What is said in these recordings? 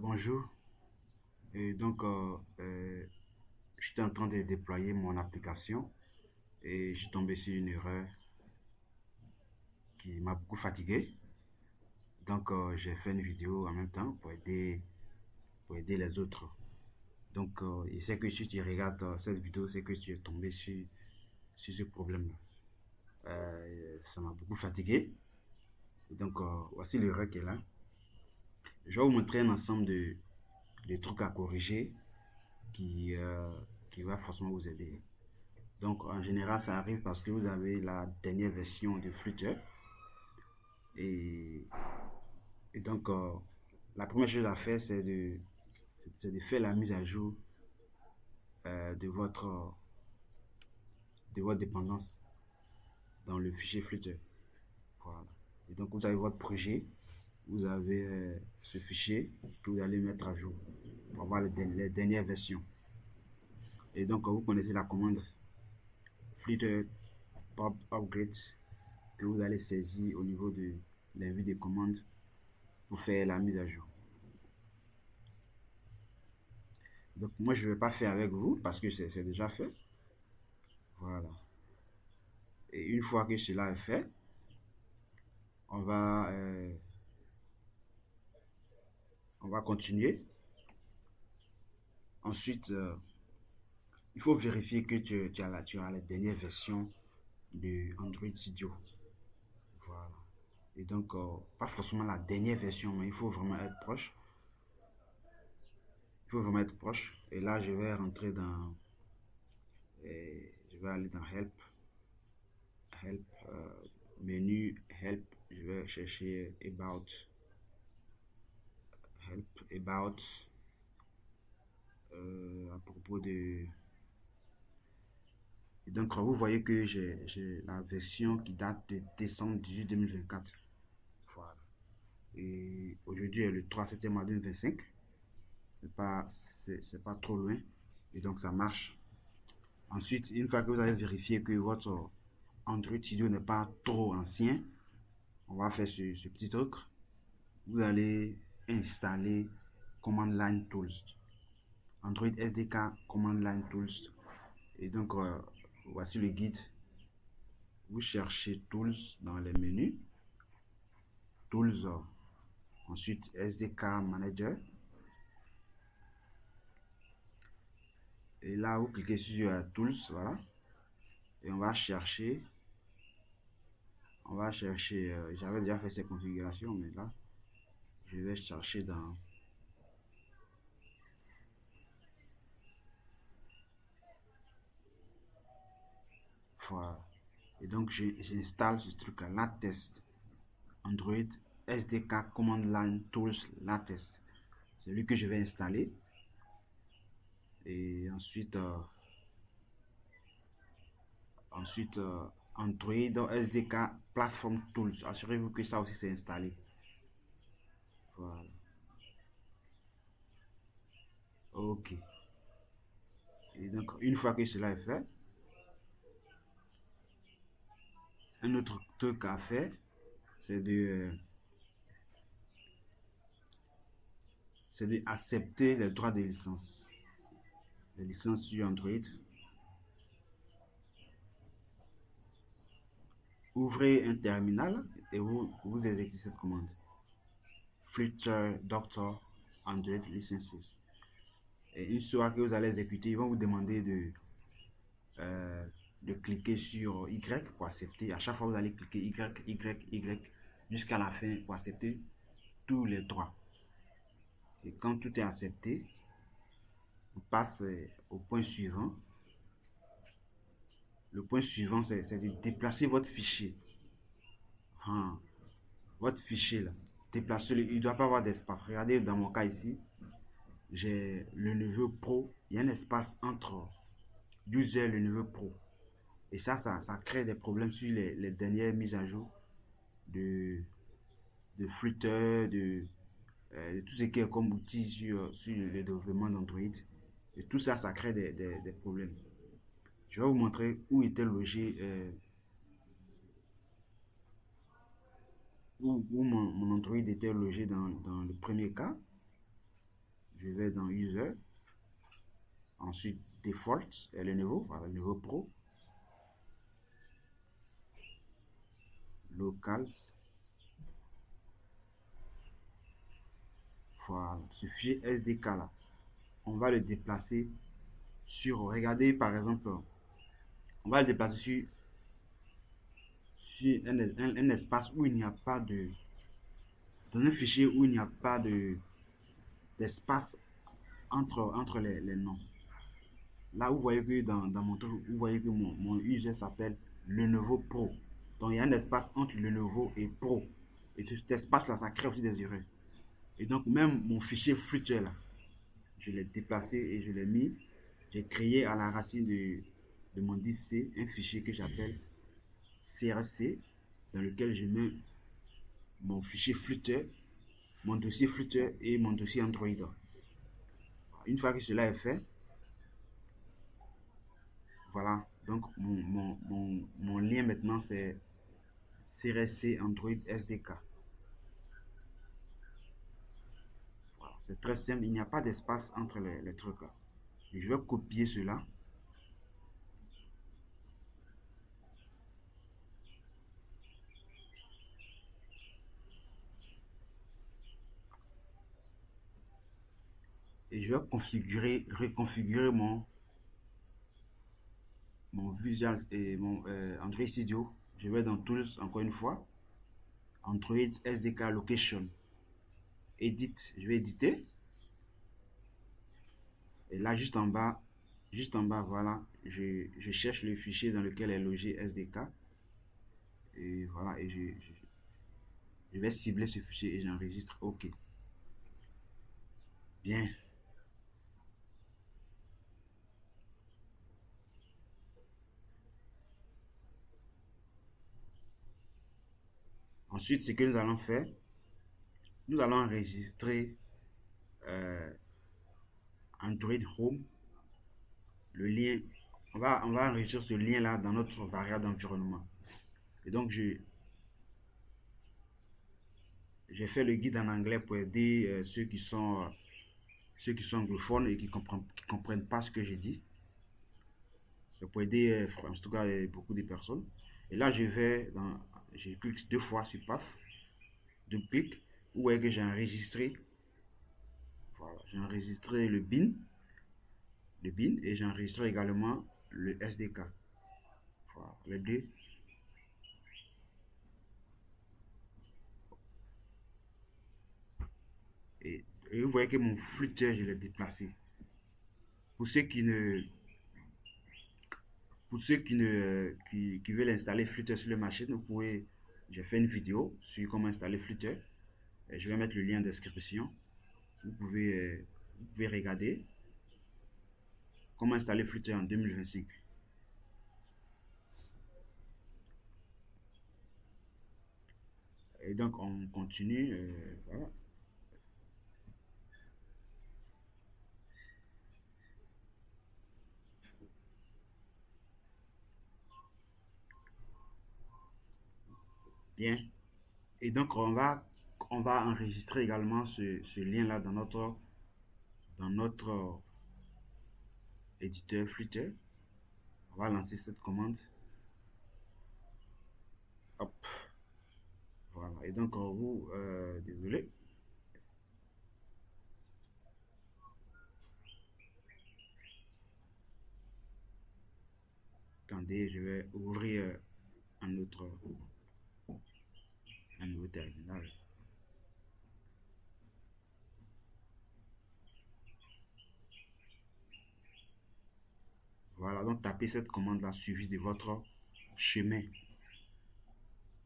Bonjour. Et donc, j'étais en train de déployer mon application et je suis tombé sur une erreur qui m'a beaucoup fatigué. Donc, j'ai fait une vidéo en même temps pour aider les autres. Donc, et c'est que si tu regardes cette vidéo, c'est que tu es tombé sur ce problème-là. Ça m'a beaucoup fatigué. Et donc, voici l'erreur qui est là. Je vais vous montrer un ensemble de trucs à corriger qui, euh, qui va forcément vous aider. Donc, en général, ça arrive parce que vous avez la dernière version de Flutter. Et, et donc, la première chose à faire, c'est de faire la mise à jour de votre dépendance dans le fichier Flutter. Voilà. Et donc, vous avez votre projet, vous avez ce fichier que vous allez mettre à jour pour avoir les dernières versions. Et donc, vous connaissez la commande Flutter Pop Upgrade que vous allez saisir au niveau de l'invite des commandes pour faire la mise à jour. Donc moi je ne vais pas faire avec vous parce que c'est déjà fait. Voilà. Et une fois que cela est fait, on va, euh, on va continuer. Ensuite, il faut vérifier que tu as la dernière version de Android Studio. Voilà. Et donc, pas forcément la dernière version, mais il faut vraiment être proche. Il faut vraiment être proche. Et là, je vais rentrer dans, je vais aller dans Help, Help, menu Help. Je vais chercher About à propos de... Et donc, vous voyez que j'ai la version qui date de décembre 18 2024. Voilà. Et aujourd'hui est le 3 septembre 2025. C'est pas trop loin. Et donc, ça marche. Ensuite, une fois que vous avez vérifié que votre Android Studio n'est pas trop ancien, on va faire ce petit truc. Vous allez installer Command Line Tools. Android SDK Command Line Tools. Et donc, voici le guide. Vous cherchez Tools dans les menus. Tools, ensuite SDK Manager. Et là, vous cliquez sur Tools, voilà. Et on va chercher, j'avais déjà fait ces configurations, mais là, je vais chercher dans, voilà. Et donc, j'installe ce truc-là, Latest Android SDK Command Line Tools Latest. C'est lui que je vais installer. Et ensuite, Android SDK Platform Tools. Assurez-vous que ça aussi c'est installé. Voilà. Ok. Et donc, une fois que cela est fait, un autre truc à faire, c'est de accepter les droits de licence. Les licences sur Android. Ouvrez un terminal et vous exécutez cette commande. Flutter Doctor Android Licenses. Et une fois que vous allez exécuter, ils vont vous demander euh, de cliquer sur Y pour accepter. À chaque fois, vous allez cliquer Y jusqu'à la fin pour accepter tous les droits. Et quand tout est accepté, on passe au point suivant. Le point suivant, c'est de déplacer votre fichier. Hein, votre fichier là. Déplacez-le. Il ne doit pas avoir d'espace. Regardez dans mon cas ici, j'ai le niveau pro. Il y a un espace entre user et le niveau pro. Et ça crée des problèmes sur les dernières mises à jour de Flutter, de tout ce qui est comme outil sur le développement d'Android. Et tout ça, ça crée des problèmes. Je vais vous montrer où était logé, où mon Android était logé dans le premier cas. je vais dans User, ensuite Default, et le niveau, voilà, le niveau Pro, Locals, voilà, ce fichier SDK là, on va le déplacer sur, regardez par exemple, on va le déplacer sur un espace où il n'y a pas de, dans un fichier où il n'y a pas d'espace entre les noms. Là, vous voyez que dans mon truc, vous voyez que mon user s'appelle Lenovo Pro. Donc, il y a un espace entre Lenovo et Pro. Et cet espace-là, ça crée aussi des erreurs. Et donc, même mon fichier Flutter, là, je l'ai déplacé et je l'ai mis. J'ai créé à la racine de mon disque C un fichier que j'appelle CRC, dans lequel je mets mon fichier Flutter, mon dossier Flutter et mon dossier Android. Une fois que cela est fait, voilà, donc mon lien maintenant c'est CRC Android SDK. Voilà, c'est très simple, il n'y a pas d'espace entre les trucs là. Et je vais copier cela. Et je vais reconfigurer mon Visual et mon Android Studio. Je vais dans Tools encore une fois. Android SDK Location. Edit, je vais éditer. Et là, juste en bas, voilà, je cherche le fichier dans lequel est logé SDK. Et voilà, et je vais cibler ce fichier et j'enregistre OK. Bien. Ensuite, ce que nous allons faire, nous allons enregistrer euh, Android Home, le lien. On va enregistrer ce lien-là dans notre variable d'environnement. Et donc, j'ai fait le guide en anglais pour aider ceux qui sont anglophones et qui comprennent pas ce que j'ai dit. Ça peut aider, en tout cas, beaucoup de personnes. Et là, je clique deux fois sur PAF, deux clics, où est que j'ai enregistré. Voilà, j'ai enregistré le bin, et j'ai enregistré également le SDK. Voilà, les deux. Et vous voyez que mon flûteur, je l'ai déplacé. Pour ceux qui ne, pour ceux qui veulent installer Flutter sur le machine, j'ai fait une vidéo sur comment installer Flutter. Je vais mettre le lien en description. Vous pouvez regarder comment installer Flutter en 2025. Et donc on continue. Voilà. Bien. Et donc on va enregistrer également ce lien-là dans notre éditeur Flutter. On va lancer cette commande. Hop. Voilà. Et donc désolé. Attendez, je vais ouvrir un nouveau terminal. Voilà, donc tapez cette commande-là suivie de votre chemin.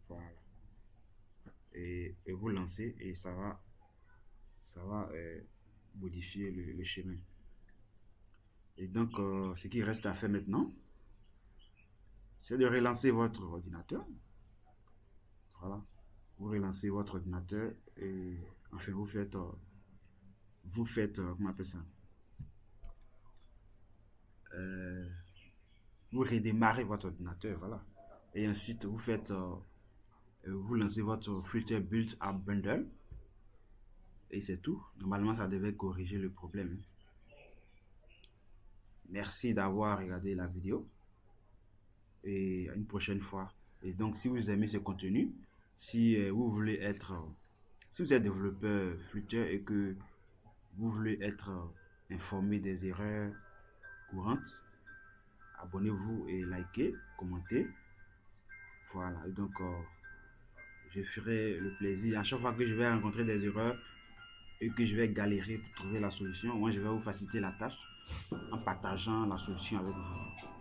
Voilà. Et vous lancez et ça va modifier le chemin. Et donc, ce qui reste à faire maintenant, c'est de relancer votre ordinateur. Voilà. Vous relancez votre ordinateur et enfin vous faites comment on appelle ça? Euh, vous redémarrez votre ordinateur, voilà. Et ensuite, vous lancez votre Flutter Build App Bundle Et c'est tout. Normalement, ça devait corriger le problème. Merci d'avoir regardé la vidéo et à une prochaine fois. Et donc, si vous aimez ce contenu, si vous voulez être, si vous êtes développeur Flutter et que vous voulez être informé des erreurs courantes, abonnez-vous et likez, commentez. Voilà. Et donc, je ferai le plaisir. À chaque fois que je vais rencontrer des erreurs et que je vais galérer pour trouver la solution, moi, je vais vous faciliter la tâche en partageant la solution avec vous.